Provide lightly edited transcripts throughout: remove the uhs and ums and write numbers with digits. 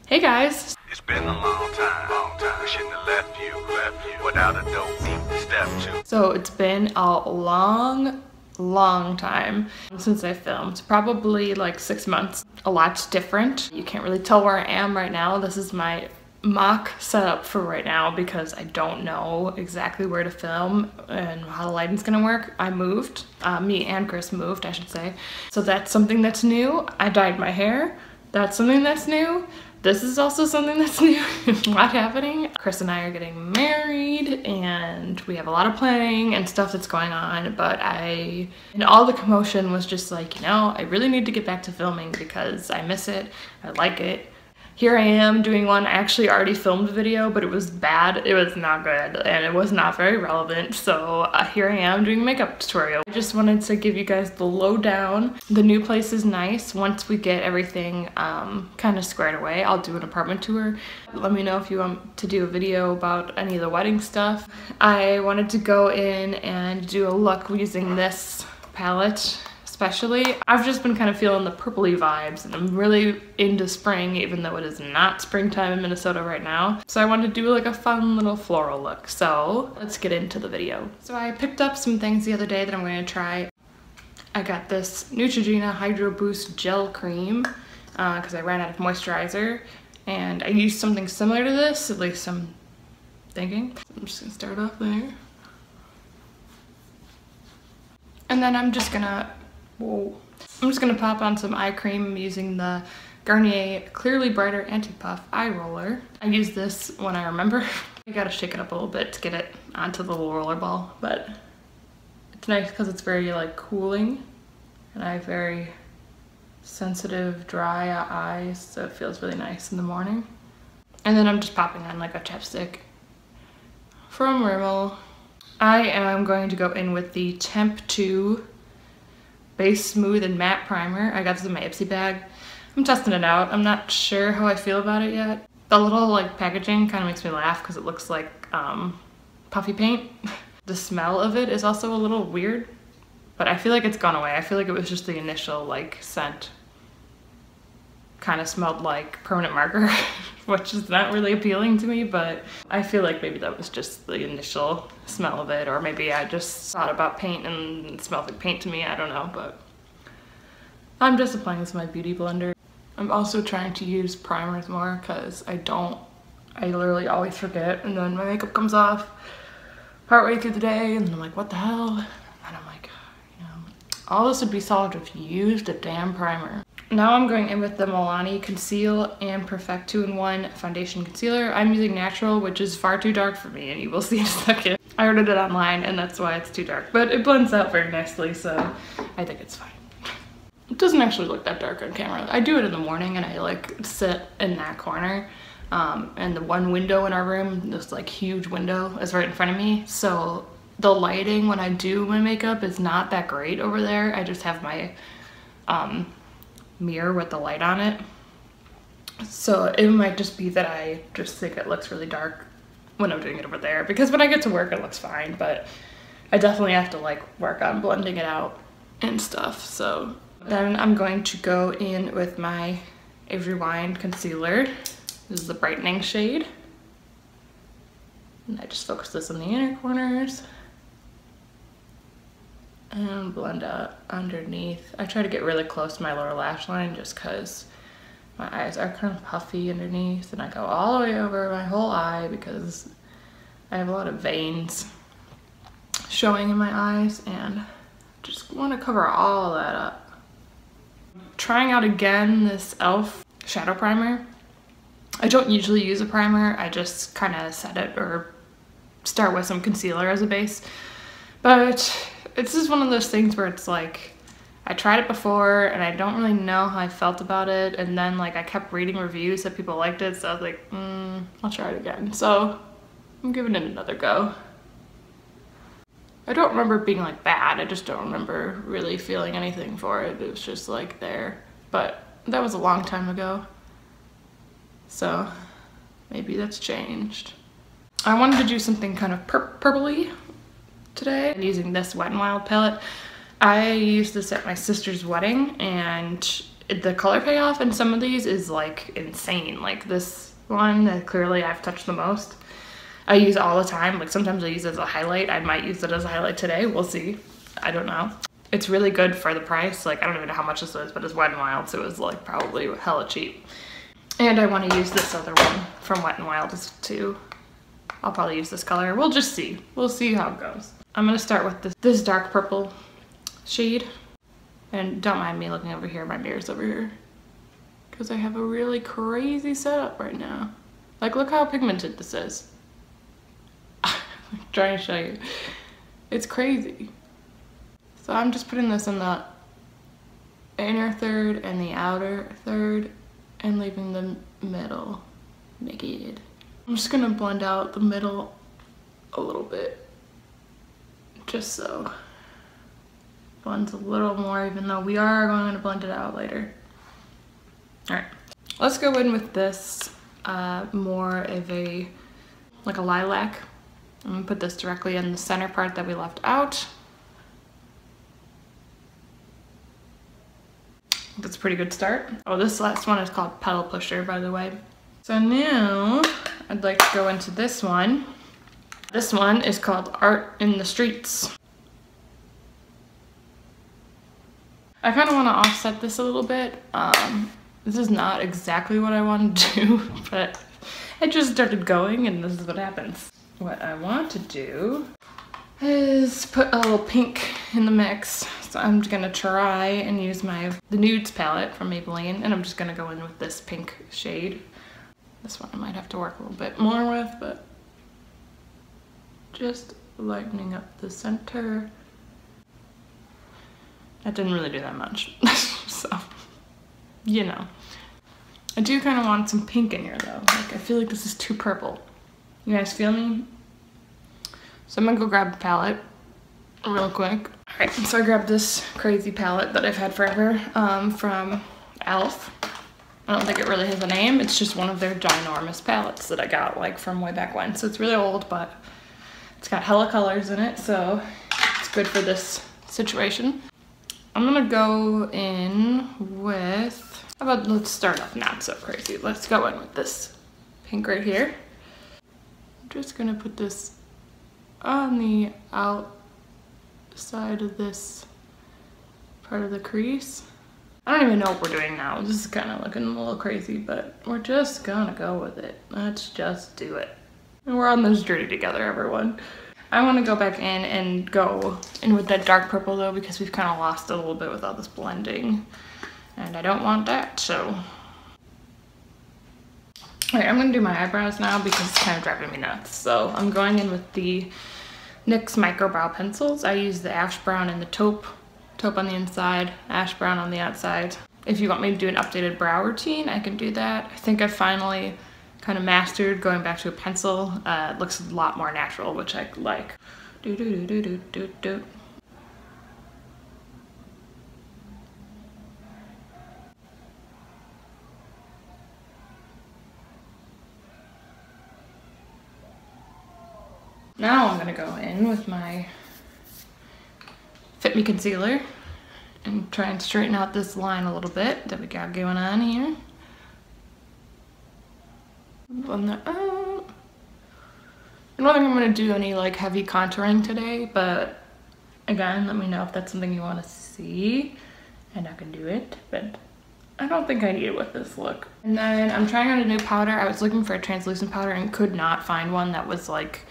Hey guys! It's been a long time. I shouldn't have left you without a dope deep step two. So it's been a long time since I filmed. Probably like 6 months. A lot's different. You can't really tell where I am right now. This is my mock setup for right now because I don't know exactly where to film and how the lighting's gonna work. I moved. Me and Chris moved, I should say. So that's something that's new. I dyed my hair. That's something that's new. This is also something that's new. A lot happening. Chris and I are getting married and we have a lot of planning and stuff that's going on, but and all the commotion was just like, you know, I really need to get back to filming because I miss it. I like it. Here I am doing one. I actually already filmed a video, but it was bad. It was not good and it was not very relevant. So here I am doing a makeup tutorial. I just wanted to give you guys the lowdown. The new place is nice. Once we get everything kind of squared away, I'll do an apartment tour. Let me know if you want to do a video about any of the wedding stuff. I wanted to go in and do a look using this palette. Especially, I've just been kind of feeling the purpley vibes and I'm really into spring even though it is not springtime in Minnesota right now. So I wanted to do like a fun little floral look. So let's get into the video. So I picked up some things the other day that I'm going to try. I got this Neutrogena Hydro Boost Gel Cream because I ran out of moisturizer and I used something similar to this, at least I'm thinking. So I'm just going to start off there. And then I'm just gonna pop on some eye cream. I'm using the Garnier Clearly Brighter Anti-Puff Eye Roller. I use this when I remember. You gotta shake it up a little bit to get it onto the little roller ball, but it's nice because it's very like cooling and I have very sensitive dry eyes, so it feels really nice in the morning. And then I'm just popping on like a chapstick from Rimmel. I am going to go in with the Temp 2 Base Smooth and Matte Primer. I got this in my Ipsy bag. I'm testing it out. I'm not sure how I feel about it yet. The little like packaging kind of makes me laugh because it looks like puffy paint. The smell of it is also a little weird, but I feel like it's gone away. I feel like it was just the initial like scent. Kind of smelled like permanent marker, which is not really appealing to me, but I feel like maybe that was just the initial smell of it, or maybe I just thought about paint and it smelled like paint to me, I don't know, but I'm just applying this in my beauty blender. I'm also trying to use primers more because I literally always forget, and then my makeup comes off partway through the day and I'm like, what the hell? And I'm like, you know, all this would be solved if you used a damn primer. Now I'm going in with the Milani Conceal and Perfect 2-in-1 Foundation Concealer. I'm using natural, which is far too dark for me, and you will see in a second. I ordered it online, and that's why it's too dark, but it blends out very nicely, so I think it's fine. It doesn't actually look that dark on camera. I do it in the morning, and I like sit in that corner, and the one window in our room, this like huge window, is right in front of me, so the lighting when I do my makeup is not that great over there. I just have my mirror with the light on it, so it might just be that I just think it looks really dark when I'm doing it over there, because when I get to work it looks fine, but I definitely have to like work on blending it out and stuff. So then I'm going to go in with my Avery Wine concealer. This is the brightening shade, and I just focus this on the inner corners and blend out underneath. I try to get really close to my lower lash line just because my eyes are kind of puffy underneath, and I go all the way over my whole eye because I have a lot of veins showing in my eyes and just want to cover all that up. Trying out again this e.l.f. shadow primer. I don't usually use a primer, I just kind of set it or start with some concealer as a base, but it's just one of those things where it's like, I tried it before and I don't really know how I felt about it, and then like I kept reading reviews that people liked it, so I was like, I'll try it again. So I'm giving it another go. I don't remember it being like bad, I just don't remember really feeling anything for it. It was just like there, but that was a long time ago, so maybe that's changed. I wanted to do something kind of purpley today. I'm using this Wet n Wild palette. I used this at my sister's wedding and the color payoff in some of these is like insane. Like this one that clearly I've touched the most. I use all the time. Like sometimes I use it as a highlight. I might use it as a highlight today. We'll see. I don't know. It's really good for the price. Like I don't even know how much this is, but it's Wet n Wild, so it was like probably hella cheap. And I want to use this other one from Wet n Wild too. I'll probably use this color. We'll just see. We'll see how it goes. I'm gonna start with this dark purple shade. And don't mind me looking over here, my mirror's over here. Because I have a really crazy setup right now. Like look how pigmented this is. I'm trying to show you. It's crazy. So I'm just putting this in the inner third and the outer third and leaving the middle naked. I'm just gonna blend out the middle a little bit. Just so blends a little more, even though we are going to blend it out later. All right, let's go in with this more of a lilac. I'm gonna put this directly in the center part that we left out. That's a pretty good start. Oh, this last one is called Petal Pusher, by the way. So now I'd like to go into this one. This one is called Art in the Streets. I kind of want to offset this a little bit. This is not exactly what I want to do, but I just started going and this is what happens. What I want to do is put a little pink in the mix. So I'm just gonna try and use the Nudes palette from Maybelline, and I'm just gonna go in with this pink shade. This one I might have to work a little bit more with, but just lightening up the center. That didn't really do that much, so, you know. I do kind of want some pink in here though. Like, I feel like this is too purple. You guys feel me? So I'm gonna go grab the palette real quick. All right, so I grabbed this crazy palette that I've had forever from e.l.f. I don't think it really has a name. It's just one of their ginormous palettes that I got like from way back when. So it's really old, but it's got hella colors in it, so it's good for this situation. I'm gonna go in with, how about let's start off not so crazy. Let's go in with this pink right here. I'm just gonna put this on the outside of this part of the crease. I don't even know what we're doing now. This is kind of looking a little crazy, but we're just gonna go with it. Let's just do it. And we're on this journey together, everyone. I want to go back in and go in with that dark purple though, because we've kind of lost it a little bit with all this blending. And I don't want that, so. All right, I'm gonna do my eyebrows now because it's kind of driving me nuts. So I'm going in with the NYX Micro Brow Pencils. I use the ash brown and the taupe on the inside, ash brown on the outside. If you want me to do an updated brow routine, I can do that. I think I finally kind of mastered going back to a pencil. It looks a lot more natural, which I like. Do do do do do do do. Now I'm gonna go in with my Fit Me concealer and try and straighten out this line a little bit that we got going on here. Blend that out. I don't think I'm gonna do any like heavy contouring today, but again, let me know if that's something you want to see and I can do it, but I don't think I need it with this look. And then I'm trying out a new powder. I was looking for a translucent powder and could not find one that was like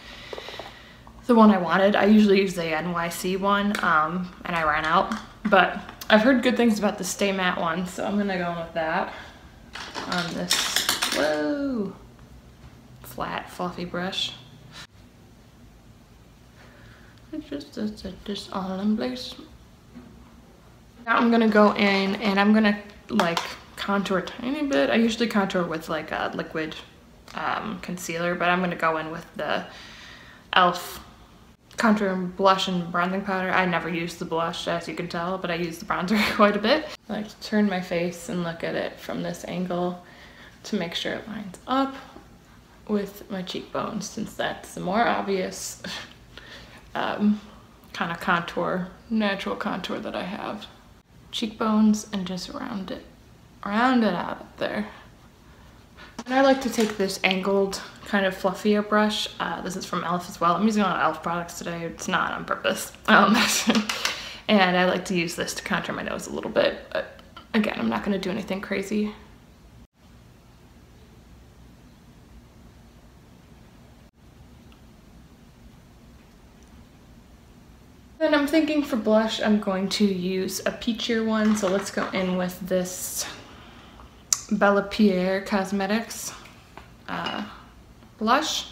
the one I wanted. I usually use the NYC one, and I ran out, but I've heard good things about the Stay Matte one, so I'm gonna go in with that on this, whoa, flat, fluffy brush. It's just all in place. Now I'm gonna go in and I'm gonna like contour a tiny bit. I usually contour with like a liquid concealer, but I'm gonna go in with the e.l.f. contour and blush and bronzing powder. I never use the blush, as you can tell, but I use the bronzer quite a bit. I like to turn my face and look at it from this angle to make sure it lines up with my cheekbones, since that's the more obvious kind of contour, natural contour that I have. Cheekbones and just round it round it out up there. And I like to take this angled, kind of fluffier brush. This is from e.l.f. as well. I'm using a lot of e.l.f. products today. It's not on purpose. And I like to use this to contour my nose a little bit. But again, I'm not going to do anything crazy. Then I'm thinking for blush, I'm going to use a peachier one. So let's go in with this Bella Pierre Cosmetics blush.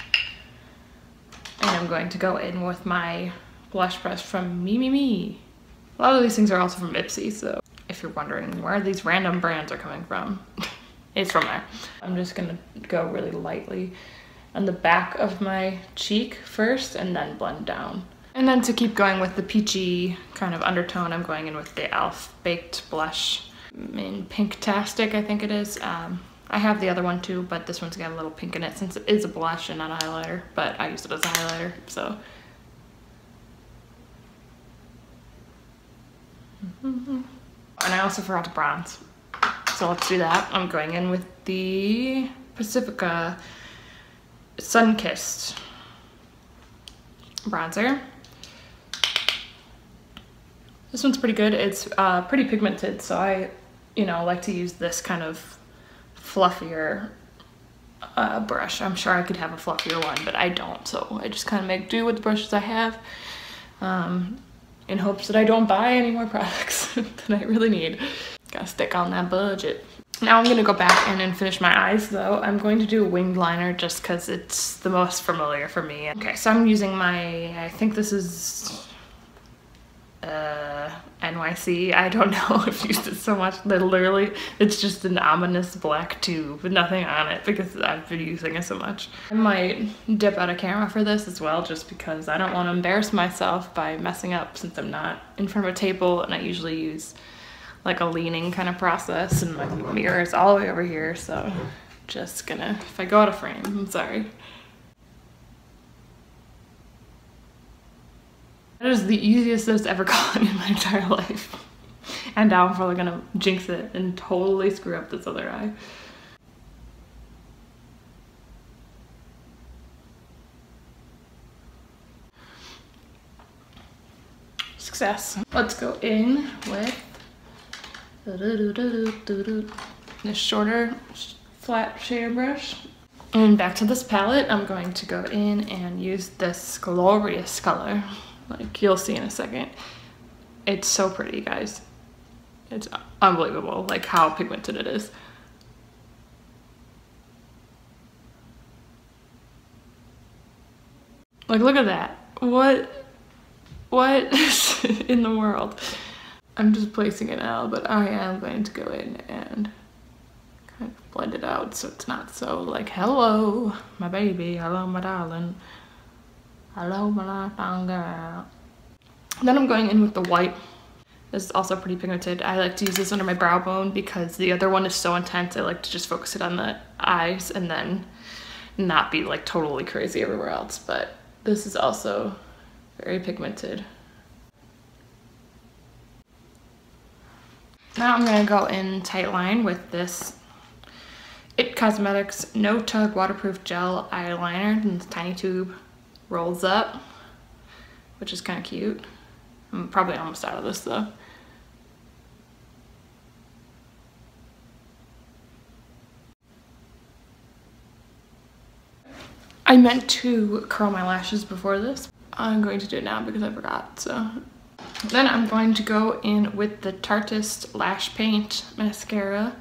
And I'm going to go in with my blush brush from Me. A lot of these things are also from Ipsy, so if you're wondering where these random brands are coming from, it's from there. I'm just gonna go really lightly on the back of my cheek first and then blend down. And then to keep going with the peachy kind of undertone, I'm going in with the e.l.f. Baked Blush in Pinktastic, I think it is. I have the other one too, but this one's got a little pink in it since it is a blush and not a highlighter, but I used it as a highlighter, so. And I also forgot to bronze, so let's do that. I'm going in with the Pacifica Sun-Kissed bronzer. This one's pretty good. It's pretty pigmented, so I, like to use this kind of fluffier brush. I'm sure I could have a fluffier one, but I don't, so I just kind of make do with the brushes I have in hopes that I don't buy any more products than I really need. Gotta stick on that budget. Now I'm gonna go back in and finish my eyes though. I'm going to do a winged liner just because it's the most familiar for me. Okay, so I'm using I think this is NYC. I don't know, I've used it so much that literally it's just an ominous black tube with nothing on it because I've been using it so much. I might dip out of camera for this as well just because I don't want to embarrass myself by messing up since I'm not in front of a table and I usually use like a leaning kind of process and my mirror is all the way over here, so just gonna, if I go out of frame, I'm sorry. That is the easiest that's ever gone in my entire life. And now I'm probably gonna jinx it and totally screw up this other eye. Success. Let's go in with this shorter flat shader brush. And back to this palette, I'm going to go in and use this glorious color. Like you'll see in a second. It's so pretty, guys. It's unbelievable, like how pigmented it is. Like look at that. What in the world? I'm just placing it now, but I am going to go in and kind of blend it out so it's not so like, hello, my baby, hello, my darling. Hello, my little girl. Then I'm going in with the white. This is also pretty pigmented. I like to use this under my brow bone because the other one is so intense. I like to just focus it on the eyes and then not be like totally crazy everywhere else. But this is also very pigmented. Now I'm gonna go in tight line with this IT Cosmetics No Tug Waterproof Gel Eyeliner in this tiny tube. Rolls up, which is kind of cute. I'm probably almost out of this though. I meant to curl my lashes before this. I'm going to do it now because I forgot, so. Then I'm going to go in with the Tarteist Lash Paint Mascara.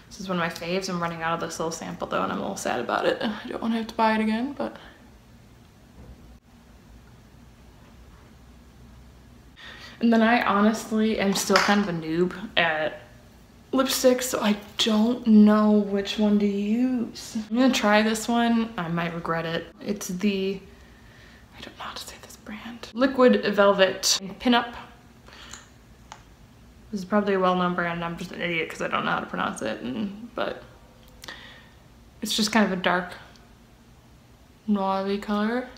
This is one of my faves. I'm running out of this little sample though and I'm a little sad about it. I don't want to have to buy it again, but. And then I honestly am still kind of a noob at lipstick, so I don't know which one to use. I'm gonna try this one. I might regret it. It's the, I don't know how to say this brand. Liquid Velvet Pinup. This is probably a well-known brand. I'm just an idiot because I don't know how to pronounce it, but it's just kind of a dark mauve color.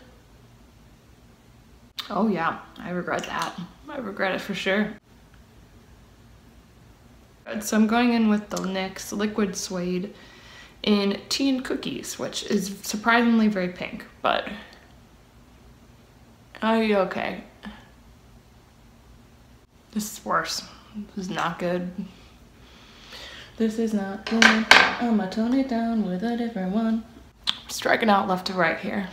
Oh yeah, I regret that. I regret it for sure. So I'm going in with the NYX Liquid Suede in Tea and Cookies, which is surprisingly very pink, but are you okay? This is worse. This is not good. This is not good. I'm gonna tone it down with a different one. Striking out left to right here.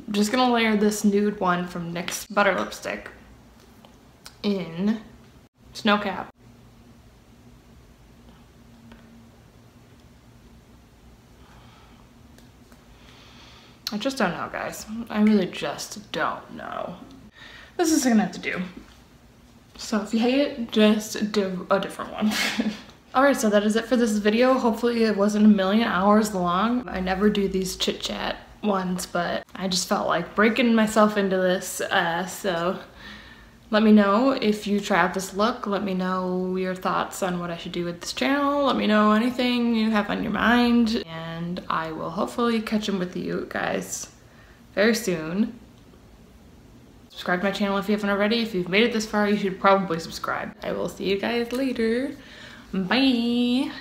I'm just gonna layer this nude one from NYX Butter Lipstick in Snow Cap. I just don't know, guys. I really just don't know. This is gonna have to do. So if you hate it, just do a different one. Alright, so that is it for this video. Hopefully it wasn't a million hours long. I never do these chit chat ones, but I just felt like breaking myself into this, so let me know if you try out this look. Let me know your thoughts on what I should do with this channel. Let me know anything you have on your mind, and I will hopefully catch up with you guys very soon. Subscribe to my channel if you haven't already. If you've made it this far, you should probably subscribe. I will see you guys later. Bye!